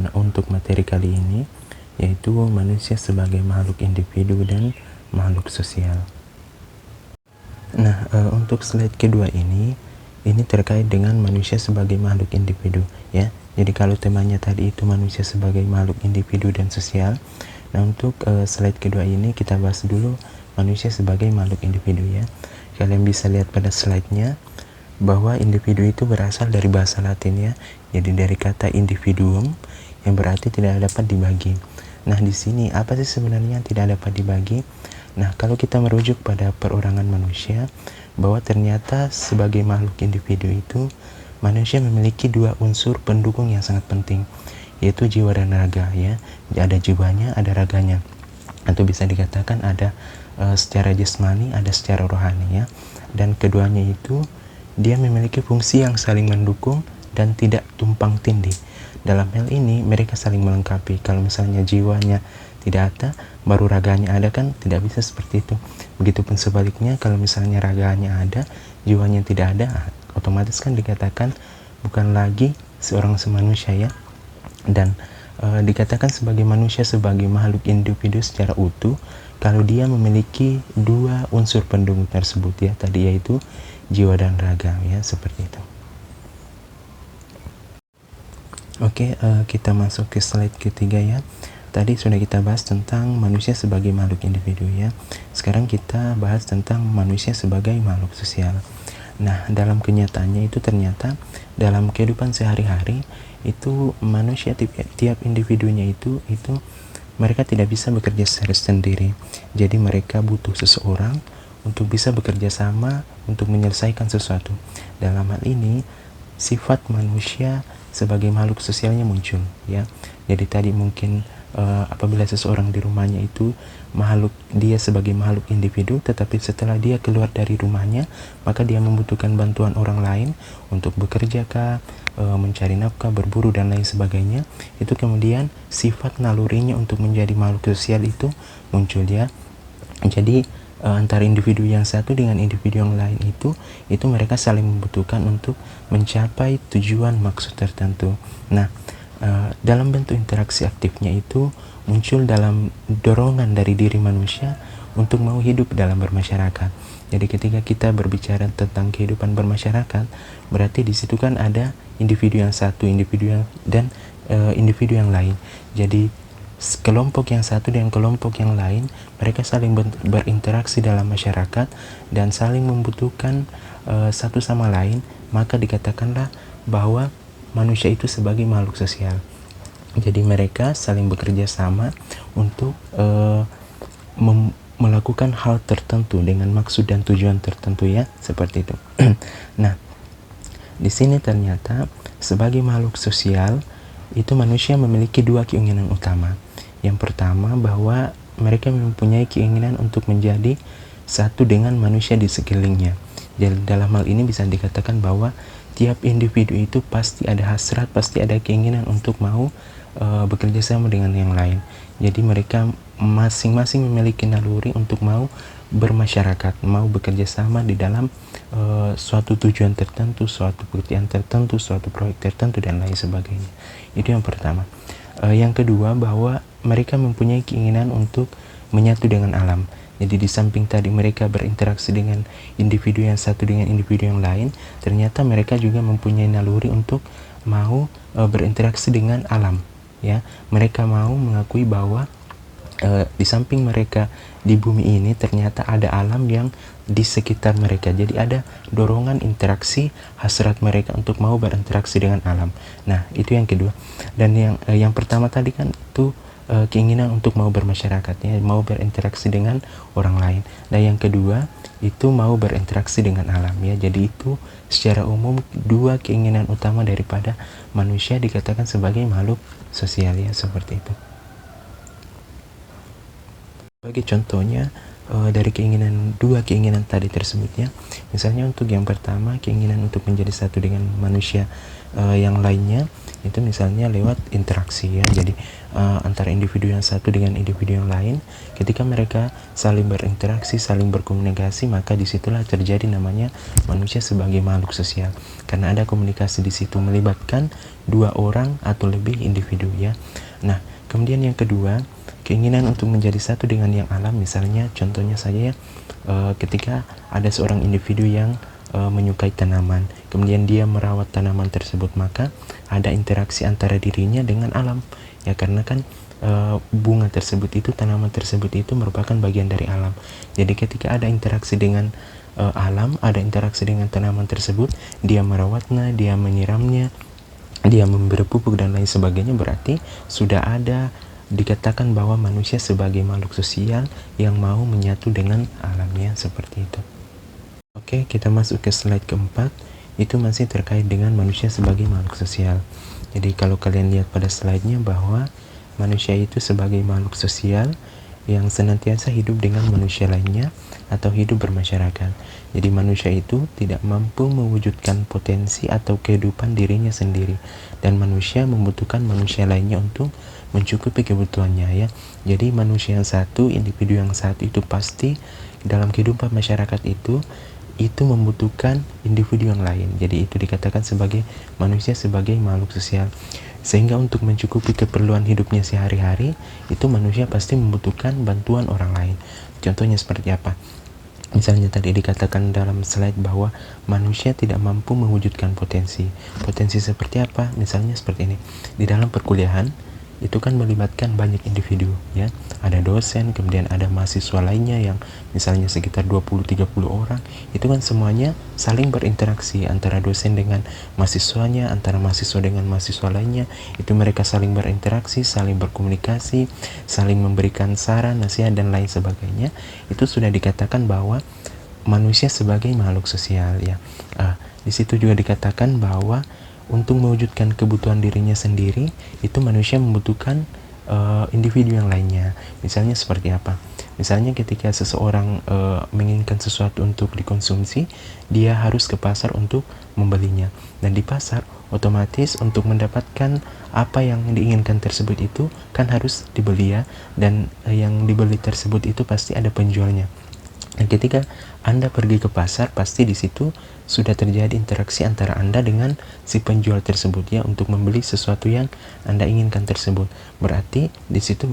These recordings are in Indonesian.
pembahasan untuk materi kali ini, yaitu manusia sebagai makhluk individu dan makhluk sosial. Nah, untuk slide kedua ini terkait dengan manusia sebagai makhluk individu, ya. Jadi kalau temanya tadi itu manusia sebagai makhluk individu dan sosial. Nah, untuk slide kedua ini kita bahas dulu manusia sebagai makhluk individu, ya. Kalian bisa lihat pada slide-nya bahwa individu itu berasal dari bahasa Latin, ya. Jadi dari kata individuum yang berarti tidak dapat dibagi. Nah, di sini apa sih sebenarnya yang tidak dapat dibagi? Nah, kalau kita merujuk pada perorangan manusia, bahwa ternyata sebagai makhluk individu itu manusia memiliki dua unsur pendukung yang sangat penting, yaitu jiwa dan raga, ya. Ada jiwanya, ada raganya. Atau bisa dikatakan ada secara jasmani, ada secara rohani, ya. Dan keduanya itu dia memiliki fungsi yang saling mendukung dan tidak tumpang tindih. Dalam hal ini mereka saling melengkapi. Kalau misalnya jiwanya tidak ada, baru raganya ada, kan tidak bisa seperti itu. Begitupun sebaliknya, kalau misalnya raganya ada, jiwanya tidak ada, otomatis kan dikatakan bukan lagi seorang semanusia, ya. Dan dikatakan sebagai manusia sebagai makhluk individu secara utuh kalau dia memiliki dua unsur pendukung tersebut, ya, tadi yaitu jiwa dan raga, ya, seperti itu. Oke, kita masuk ke slide ketiga, ya. Tadi sudah kita bahas tentang manusia sebagai makhluk individu, ya. Sekarang kita bahas tentang manusia sebagai makhluk sosial. Nah, dalam kenyataannya itu ternyata dalam kehidupan sehari-hari itu manusia tiap individunya itu mereka tidak bisa bekerja secara sendiri. Jadi mereka butuh seseorang untuk bisa bekerja sama untuk menyelesaikan sesuatu. Dalam hal ini sifat manusia sebagai makhluk sosialnya muncul, ya. Jadi tadi mungkin apabila seseorang di rumahnya itu dia sebagai makhluk individu, tetapi setelah dia keluar dari rumahnya maka dia membutuhkan bantuan orang lain untuk bekerja kah, mencari nafkah, berburu dan lain sebagainya. Itu kemudian sifat nalurinya untuk menjadi makhluk sosial itu muncul, ya. Jadi antara individu yang satu dengan individu yang lain itu mereka saling membutuhkan untuk mencapai tujuan maksud tertentu. Nah, dalam bentuk interaksi aktifnya itu muncul dalam dorongan dari diri manusia untuk mau hidup dalam bermasyarakat. Jadi ketika kita berbicara tentang kehidupan bermasyarakat, berarti di situ kan ada individu yang satu, individu yang lain. Jadi kelompok yang satu dan kelompok yang lain mereka saling berinteraksi dalam masyarakat dan saling membutuhkan satu sama lain, maka dikatakanlah bahwa manusia itu sebagai makhluk sosial. Jadi mereka saling bekerja sama untuk melakukan hal tertentu dengan maksud dan tujuan tertentu, ya, seperti itu. Nah, di sini ternyata sebagai makhluk sosial itu manusia memiliki dua keinginan utama. Yang pertama, bahwa mereka mempunyai keinginan untuk menjadi satu dengan manusia di sekelilingnya. Jadi dalam hal ini bisa dikatakan bahwa tiap individu itu pasti ada hasrat, pasti ada keinginan untuk mau bekerja sama dengan yang lain. Jadi mereka masing-masing memiliki naluri untuk mau bermasyarakat, mau bekerja sama di dalam suatu tujuan tertentu, suatu pekerjaan tertentu, suatu proyek tertentu dan lain sebagainya. Itu yang pertama. Yang kedua, bahwa mereka mempunyai keinginan untuk menyatu dengan alam. Jadi di samping tadi mereka berinteraksi dengan individu yang satu dengan individu yang lain, ternyata mereka juga mempunyai naluri untuk mau berinteraksi dengan alam, ya. Mereka mau mengakui bahwa di samping mereka di bumi ini ternyata ada alam yang di sekitar mereka. Jadi ada dorongan interaksi, hasrat mereka untuk mau berinteraksi dengan alam. Nah, itu yang kedua. Dan yang pertama tadi kan itu keinginan untuk mau bermasyarakat, ya, mau berinteraksi dengan orang lain. Dan yang kedua itu mau berinteraksi dengan alam, ya. Jadi itu secara umum dua keinginan utama daripada manusia dikatakan sebagai makhluk sosial, ya, seperti itu. Sebagai contohnya, dari dua keinginan tadi tersebutnya. Misalnya untuk yang pertama, keinginan untuk menjadi satu dengan manusia yang lainnya, itu misalnya lewat interaksi ya. Jadi antara individu yang satu dengan individu yang lain, ketika mereka saling berinteraksi, saling berkomunikasi, maka disitulah terjadi namanya manusia sebagai makhluk sosial, karena ada komunikasi di situ melibatkan dua orang atau lebih individu ya. Nah, kemudian yang kedua, keinginan untuk menjadi satu dengan yang alam. Misalnya contohnya saja ya, ketika ada seorang individu yang menyukai tanaman, kemudian dia merawat tanaman tersebut, maka ada interaksi antara dirinya dengan alam ya, karena kan bunga tersebut itu, tanaman tersebut itu merupakan bagian dari alam. Jadi ketika ada interaksi dengan alam, ada interaksi dengan tanaman tersebut, dia merawatnya, dia menyiramnya, dia memberi pupuk dan lain sebagainya, berarti sudah ada dikatakan bahwa manusia sebagai makhluk sosial yang mau menyatu dengan alamnya, seperti itu. Oke, kita masuk ke slide keempat. Itu masih terkait dengan manusia sebagai makhluk sosial. Jadi kalau kalian lihat pada slide-nya bahwa manusia itu sebagai makhluk sosial yang senantiasa hidup dengan manusia lainnya atau hidup bermasyarakat. Jadi manusia itu tidak mampu mewujudkan potensi atau kehidupan dirinya sendiri, dan manusia membutuhkan manusia lainnya untuk mencukupi kebutuhannya ya. Jadi manusia yang satu, individu yang satu itu pasti dalam kehidupan masyarakat itu membutuhkan individu yang lain. Jadi itu dikatakan sebagai manusia sebagai makhluk sosial. Sehingga untuk mencukupi keperluan hidupnya sehari-hari, itu manusia pasti membutuhkan bantuan orang lain. Contohnya seperti apa? Misalnya tadi dikatakan dalam slide bahwa manusia tidak mampu mewujudkan potensi. Potensi seperti apa? Misalnya seperti ini. Di dalam perkuliahan itu kan melibatkan banyak individu ya. Ada dosen, kemudian ada mahasiswa lainnya yang misalnya sekitar 20-30 orang. Itu kan semuanya saling berinteraksi antara dosen dengan mahasiswanya, antara mahasiswa dengan mahasiswa lainnya. Itu mereka saling berinteraksi, saling berkomunikasi, saling memberikan saran, nasihat dan lain sebagainya. Itu sudah dikatakan bahwa manusia sebagai makhluk sosial ya. Di situ juga dikatakan bahwa untuk mewujudkan kebutuhan dirinya sendiri, itu manusia membutuhkan individu yang lainnya. Misalnya seperti apa? Misalnya ketika seseorang menginginkan sesuatu untuk dikonsumsi, dia harus ke pasar untuk membelinya. Dan di pasar, otomatis untuk mendapatkan apa yang diinginkan tersebut itu kan harus dibeli ya. Dan yang dibeli tersebut itu pasti ada penjualnya. Dan ketika Anda pergi ke pasar, pasti di situ sudah terjadi interaksi antara Anda dengan si penjual tersebut ya, untuk membeli sesuatu yang Anda inginkan tersebut. Berarti di situ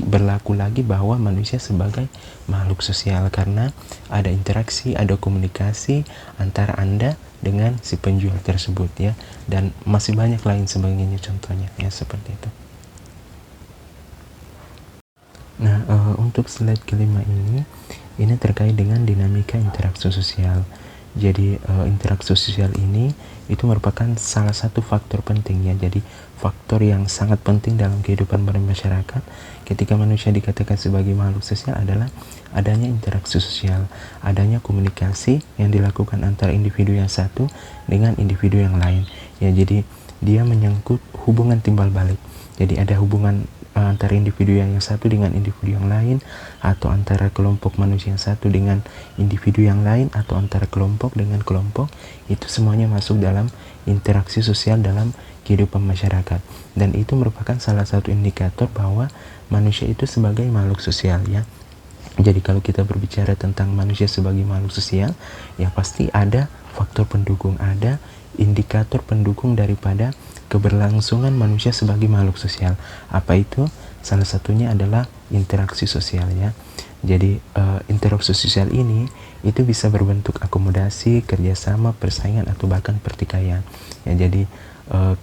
berlaku lagi bahwa manusia sebagai makhluk sosial, karena ada interaksi, ada komunikasi antara Anda dengan si penjual tersebut ya, dan masih banyak lain sebagainya contohnya ya, seperti itu. Nah, untuk slide kelima ini terkait dengan dinamika interaksi sosial. Jadi interaksi sosial ini itu merupakan salah satu faktor penting ya. Jadi faktor yang sangat penting dalam kehidupan bermasyarakat ketika manusia dikatakan sebagai makhluk sosial adalah adanya interaksi sosial, adanya komunikasi yang dilakukan antara individu yang satu dengan individu yang lain. Ya, jadi dia menyangkut hubungan timbal balik. Jadi ada hubungan antara individu yang satu dengan individu yang lain, atau antara kelompok manusia yang satu dengan individu yang lain, atau antara kelompok dengan kelompok. Itu semuanya masuk dalam interaksi sosial dalam kehidupan masyarakat, dan itu merupakan salah satu indikator bahwa manusia itu sebagai makhluk sosial ya. Jadi kalau kita berbicara tentang manusia sebagai makhluk sosial, ya pasti ada faktor pendukung, ada indikator pendukung daripada keberlangsungan manusia sebagai makhluk sosial. Apa itu? Salah satunya adalah interaksi sosial ya. Jadi interaksi sosial ini itu bisa berbentuk akomodasi, kerjasama, persaingan, atau bahkan pertikaian ya. Jadi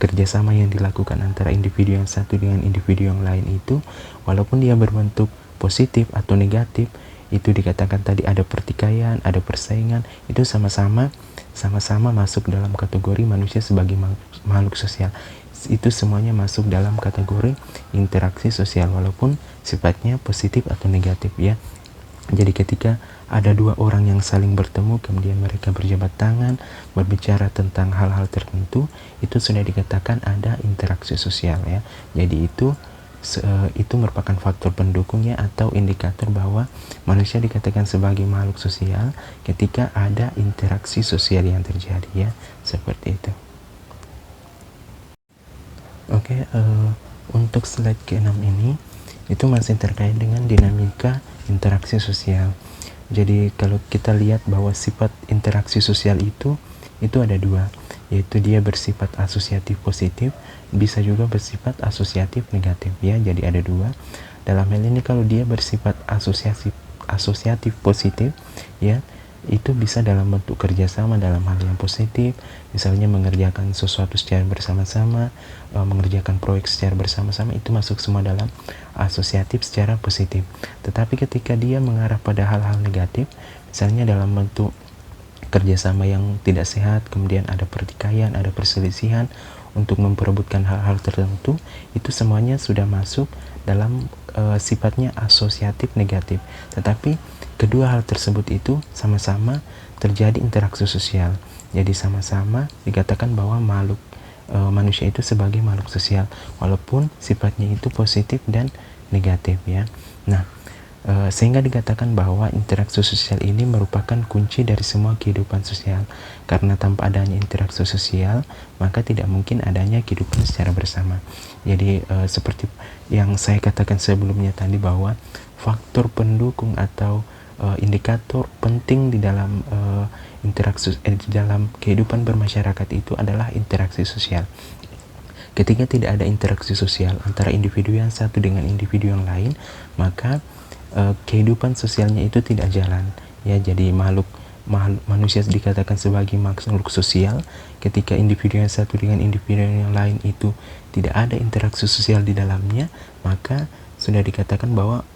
kerjasama yang dilakukan antara individu yang satu dengan individu yang lain itu, walaupun dia berbentuk positif atau negatif, itu dikatakan tadi ada pertikaian, ada persaingan, itu sama-sama masuk dalam kategori manusia sebagai makhluk sosial. Itu semuanya masuk dalam kategori interaksi sosial, walaupun sifatnya positif atau negatif ya. Jadi ketika ada dua orang yang saling bertemu, kemudian mereka berjabat tangan, berbicara tentang hal-hal tertentu, itu sudah dikatakan ada interaksi sosial ya. Jadi itu itu merupakan faktor pendukungnya atau indikator bahwa manusia dikatakan sebagai makhluk sosial ketika ada interaksi sosial yang terjadi, ya, seperti itu. Oke, untuk slide ke-6 ini itu masih terkait dengan dinamika interaksi sosial. Jadi kalau kita lihat bahwa sifat interaksi sosial itu ada dua, yaitu dia bersifat asosiatif positif, bisa juga bersifat asosiatif negatif, ya. Jadi ada dua. Dalam hal ini kalau dia bersifat asosiatif positif, ya, itu bisa dalam bentuk kerjasama dalam hal yang positif, misalnya mengerjakan sesuatu secara bersama-sama, mengerjakan proyek secara bersama-sama, itu masuk semua dalam asosiatif secara positif. Tetapi ketika dia mengarah pada hal-hal negatif, misalnya dalam bentuk kerjasama yang tidak sehat, kemudian ada pertikaian, ada perselisihan untuk memperebutkan hal-hal tertentu, itu semuanya sudah masuk dalam sifatnya asosiatif negatif. Tetapi kedua hal tersebut itu sama-sama terjadi interaksi sosial. Jadi sama-sama dikatakan bahwa manusia itu sebagai makhluk sosial, walaupun sifatnya itu positif dan negatif, ya. Nah, sehingga dikatakan bahwa interaksi sosial ini merupakan kunci dari semua kehidupan sosial. Karena tanpa adanya interaksi sosial, maka tidak mungkin adanya kehidupan secara bersama. Jadi seperti yang saya katakan sebelumnya tadi, bahwa faktor pendukung atau indikator penting di dalam di dalam kehidupan bermasyarakat itu adalah interaksi sosial. Ketika tidak ada interaksi sosial antara individu yang satu dengan individu yang lain, maka kehidupan sosialnya itu tidak jalan, ya. Jadi manusia dikatakan sebagai makhluk sosial ketika individu yang satu dengan individu yang lain itu tidak ada interaksi sosial di dalamnya, maka sudah dikatakan bahwa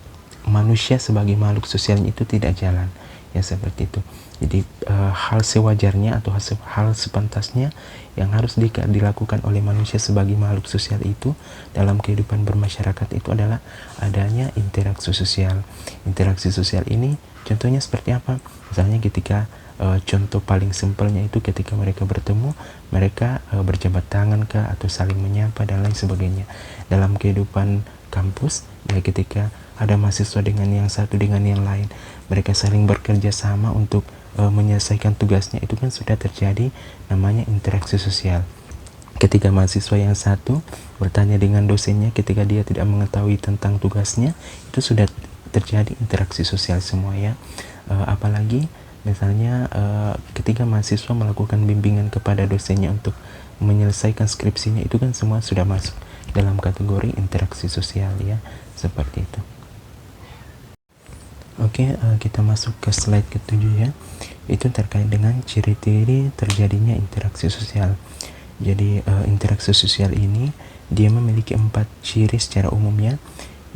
manusia sebagai makhluk sosialnya itu tidak jalan, ya, seperti itu. Jadi hal sewajarnya atau hal sepantasnya yang harus dilakukan oleh manusia sebagai makhluk sosial itu dalam kehidupan bermasyarakat itu adalah adanya interaksi sosial. Interaksi sosial ini contohnya seperti apa? Misalnya ketika contoh paling simpelnya itu ketika mereka bertemu, mereka berjabat tangan kah, atau saling menyapa dan lain sebagainya. Dalam kehidupan kampus, ya, ketika ada mahasiswa dengan yang satu dengan yang lain, mereka saling bekerja sama untuk menyelesaikan tugasnya, itu kan sudah terjadi namanya interaksi sosial. Ketika mahasiswa yang satu bertanya dengan dosennya ketika dia tidak mengetahui tentang tugasnya, itu sudah terjadi interaksi sosial semua, ya. Apalagi misalnya ketika mahasiswa melakukan bimbingan kepada dosennya untuk menyelesaikan skripsinya, itu kan semua sudah masuk dalam kategori interaksi sosial, ya, seperti itu. Oke, kita masuk ke slide ke-7, ya. Itu terkait dengan ciri-ciri terjadinya interaksi sosial. Jadi interaksi sosial ini dia memiliki 4 ciri secara umumnya.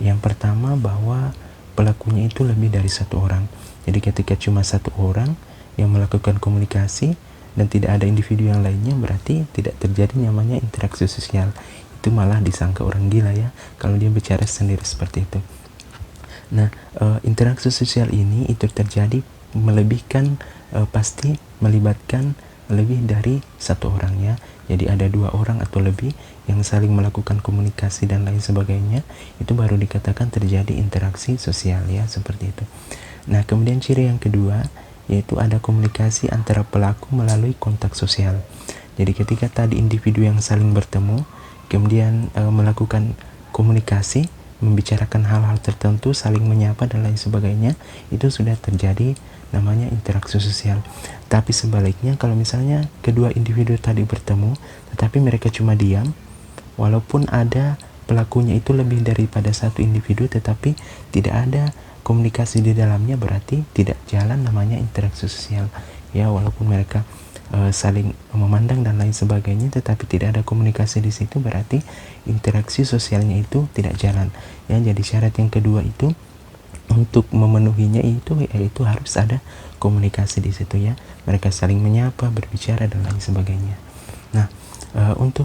Yang pertama, bahwa pelakunya itu lebih dari satu orang. Jadi ketika cuma satu orang yang melakukan komunikasi dan tidak ada individu yang lainnya, berarti tidak terjadi namanya interaksi sosial. Itu malah disangka orang gila, ya, kalau dia bicara sendiri seperti itu. Nah, interaksi sosial ini itu terjadi melebihkan pasti melibatkan lebih dari satu orang, ya. Jadi ada 2 orang atau lebih yang saling melakukan komunikasi dan lain sebagainya, itu baru dikatakan terjadi interaksi sosial, ya, seperti itu. Nah, kemudian ciri yang kedua yaitu ada komunikasi antara pelaku melalui kontak sosial. Jadi ketika tadi individu yang saling bertemu kemudian melakukan komunikasi, membicarakan hal-hal tertentu, saling menyapa dan lain sebagainya, itu sudah terjadi namanya interaksi sosial. Tapi sebaliknya, kalau misalnya kedua individu tadi bertemu tetapi mereka cuma diam, walaupun ada pelakunya itu lebih daripada satu individu tetapi tidak ada komunikasi di dalamnya, berarti tidak jalan namanya interaksi sosial, ya. Walaupun mereka saling memandang dan lain sebagainya tetapi tidak ada komunikasi di situ, berarti interaksi sosialnya itu tidak jalan, ya. Jadi syarat yang kedua itu untuk memenuhinya itu yaitu harus ada komunikasi di situ, ya. Mereka saling menyapa, berbicara dan lain sebagainya. Nah, untuk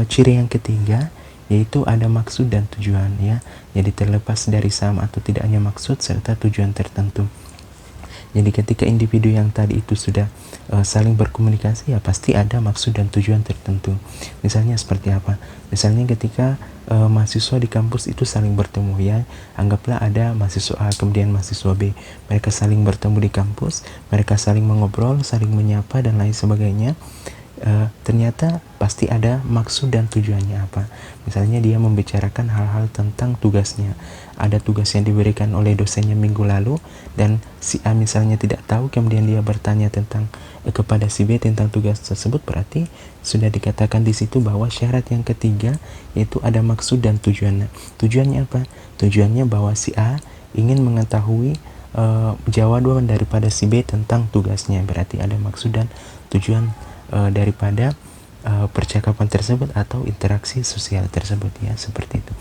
ciri yang ketiga yaitu ada maksud dan tujuan, ya. Jadi terlepas dari sama atau tidaknya maksud serta tujuan tertentu. Jadi ketika individu yang tadi itu sudah saling berkomunikasi, ya pasti ada maksud dan tujuan tertentu. Misalnya seperti apa? Misalnya ketika mahasiswa di kampus itu saling bertemu, ya anggaplah ada mahasiswa A kemudian mahasiswa B, mereka saling bertemu di kampus, mereka saling mengobrol, saling menyapa dan lain sebagainya. Ternyata pasti ada maksud dan tujuannya apa. Misalnya dia membicarakan hal-hal tentang tugasnya, ada tugas yang diberikan oleh dosennya minggu lalu dan si A misalnya tidak tahu, kemudian dia bertanya tentang kepada si B tentang tugas tersebut, berarti sudah dikatakan di situ bahwa syarat yang ketiga yaitu ada maksud dan tujuannya. Tujuannya apa? Tujuannya bahwa si A ingin mengetahui jawaban daripada si B tentang tugasnya, berarti ada maksud dan tujuan daripada percakapan tersebut atau interaksi sosial tersebut, ya seperti itu.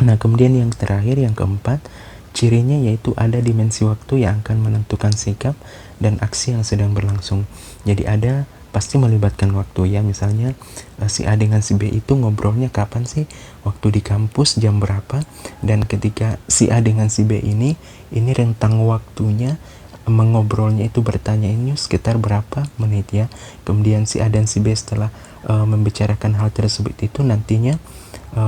Nah, kemudian yang terakhir, yang keempat, cirinya yaitu ada dimensi waktu yang akan menentukan sikap dan aksi yang sedang berlangsung. Jadi ada pasti melibatkan waktu, ya misalnya si A dengan si B itu ngobrolnya kapan sih, waktu di kampus jam berapa, dan ketika si A dengan si B ini rentang waktunya mengobrolnya itu, bertanya ini sekitar berapa menit, ya. Kemudian si A dan si B setelah membicarakan hal tersebut itu nantinya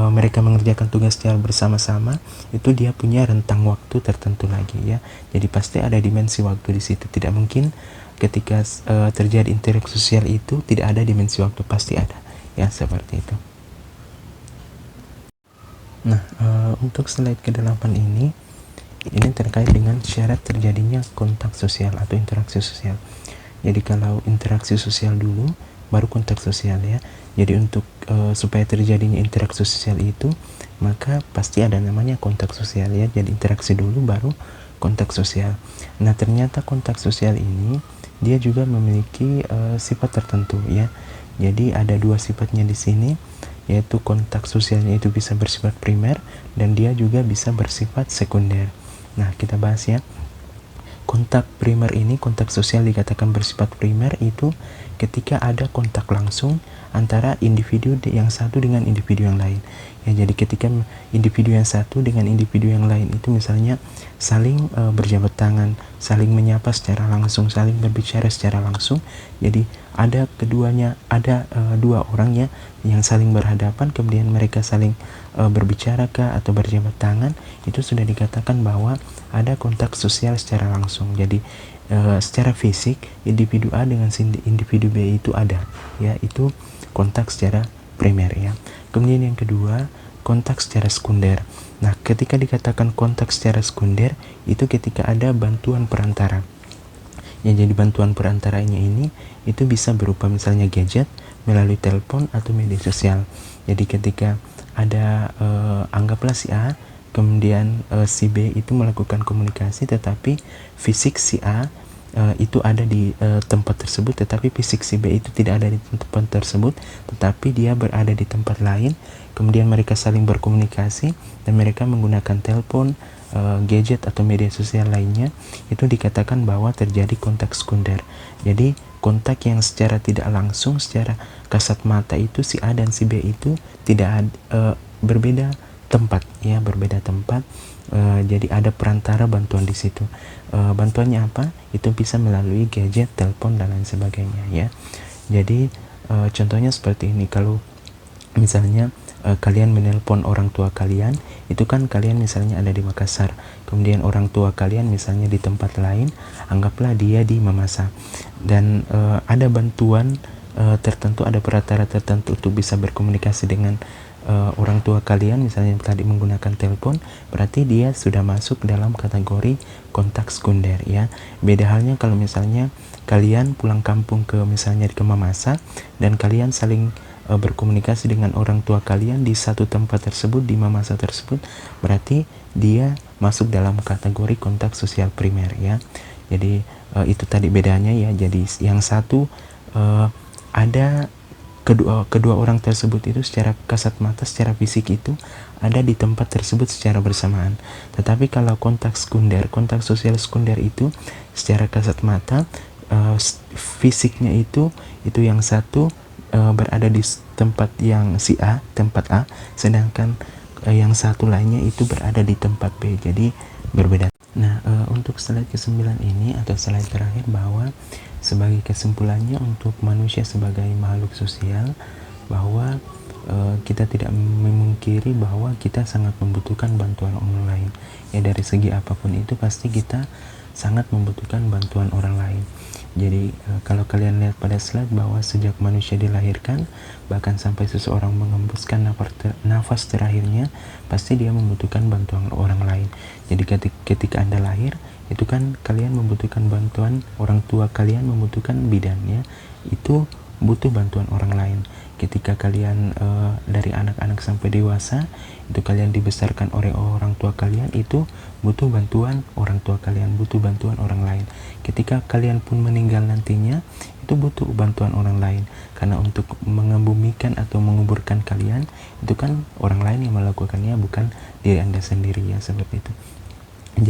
mereka mengerjakan tugas secara bersama-sama, itu dia punya rentang waktu tertentu lagi, ya. Jadi pasti ada dimensi waktu di situ. Tidak mungkin ketika terjadi interaksi sosial itu tidak ada dimensi waktu, pasti ada, ya seperti itu. Nah, untuk slide ke-8 ini terkait dengan syarat terjadinya kontak sosial atau interaksi sosial. Jadi kalau interaksi sosial dulu baru kontak sosial, ya. Jadi untuk supaya terjadinya interaksi sosial itu maka pasti ada namanya kontak sosial, ya. Jadi interaksi dulu baru kontak sosial. Nah, ternyata kontak sosial ini dia juga memiliki sifat tertentu, ya. Jadi ada dua sifatnya di sini, yaitu kontak sosialnya itu bisa bersifat primer dan dia juga bisa bersifat sekunder. Nah, kita bahas, ya. Kontak primer ini, kontak sosial dikatakan bersifat primer itu ketika ada kontak langsung antara individu yang satu dengan individu yang lain. Ya, jadi ketika individu yang satu dengan individu yang lain itu misalnya saling berjabat tangan, saling menyapa secara langsung, saling berbicara secara langsung. Jadi ada dua orang, ya, yang saling berhadapan, kemudian mereka saling berbicara atau berjabat tangan, itu sudah dikatakan bahwa ada kontak sosial secara langsung. Jadi secara fisik individu A dengan individu B itu ada, ya, itu kontak secara primer, ya. Kemudian yang kedua, kontak secara sekunder. Nah, ketika dikatakan kontak secara sekunder itu ketika ada bantuan perantara. Ya, jadi bantuan perantaranya ini itu bisa berupa misalnya gadget, melalui telepon atau media sosial. Jadi ketika ada anggaplah si A kemudian si B itu melakukan komunikasi, tetapi fisik si A itu ada di tempat tersebut, tetapi fisik si B itu tidak ada di tempat tersebut, tetapi dia berada di tempat lain. Kemudian mereka saling berkomunikasi dan mereka menggunakan telepon, gadget atau media sosial lainnya, itu dikatakan bahwa terjadi kontak sekunder. Jadi kontak yang secara tidak langsung, secara kasat mata itu si A dan si B itu tidak berbeda tempat, ya, berbeda tempat. Jadi ada perantara bantuan di situ. Bantuannya apa? Itu bisa melalui gadget, telepon dan lain sebagainya, ya. Jadi contohnya seperti ini, kalau misalnya kalian menelpon orang tua kalian, itu kan kalian misalnya ada di Makassar, kemudian orang tua kalian misalnya di tempat lain, anggaplah dia di Mamasa, dan ada bantuan tertentu, ada perantara tertentu untuk bisa berkomunikasi dengan orang tua kalian, misalnya tadi menggunakan telepon, berarti dia sudah masuk dalam kategori kontak sekunder, ya. Beda halnya kalau misalnya kalian pulang kampung ke misalnya ke Mamasa dan kalian saling berkomunikasi dengan orang tua kalian di satu tempat tersebut, di Mamasa tersebut, berarti dia masuk dalam kategori kontak sosial primer, ya. Jadi itu tadi bedanya, ya. Jadi yang satu ada kedua orang tersebut itu secara kasat mata, secara fisik itu ada di tempat tersebut secara bersamaan. Tetapi kalau kontak sekunder, kontak sosial sekunder itu secara kasat mata, fisiknya itu yang satu berada di tempat yang si A, tempat A, sedangkan yang satu lainnya itu berada di tempat B. Jadi berbeda. Nah, untuk slide ke-9 ini atau slide terakhir, bahwa sebagai kesimpulannya untuk manusia sebagai makhluk sosial, bahwa kita tidak memungkiri bahwa kita sangat membutuhkan bantuan orang lain. Ya, dari segi apapun itu pasti kita sangat membutuhkan bantuan orang lain. Jadi kalau kalian lihat pada slide bahwa sejak manusia dilahirkan, bahkan sampai seseorang mengembuskan nafas terakhirnya, pasti dia membutuhkan bantuan orang lain. Jadi ketika Anda lahir, itu kan kalian membutuhkan bantuan, orang tua kalian membutuhkan bidannya, itu butuh bantuan orang lain. Ketika kalian dari anak-anak sampai dewasa, itu kalian dibesarkan oleh orang tua kalian, itu butuh bantuan orang tua kalian, butuh bantuan orang lain. Ketika kalian pun meninggal nantinya, itu butuh bantuan orang lain, karena untuk mengebumikan atau menguburkan kalian, itu kan orang lain yang melakukannya, bukan diri Anda sendiri, ya, seperti itu.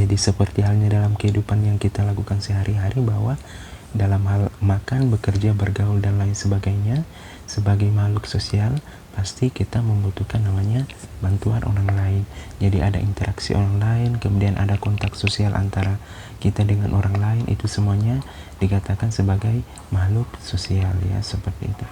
Jadi seperti halnya dalam kehidupan yang kita lakukan sehari-hari, bahwa dalam hal makan, bekerja, bergaul, dan lain sebagainya, sebagai makhluk sosial pasti kita membutuhkan namanya bantuan orang lain. Jadi ada interaksi orang lain, kemudian ada kontak sosial antara kita dengan orang lain, itu semuanya dikatakan sebagai makhluk sosial, ya, seperti itu.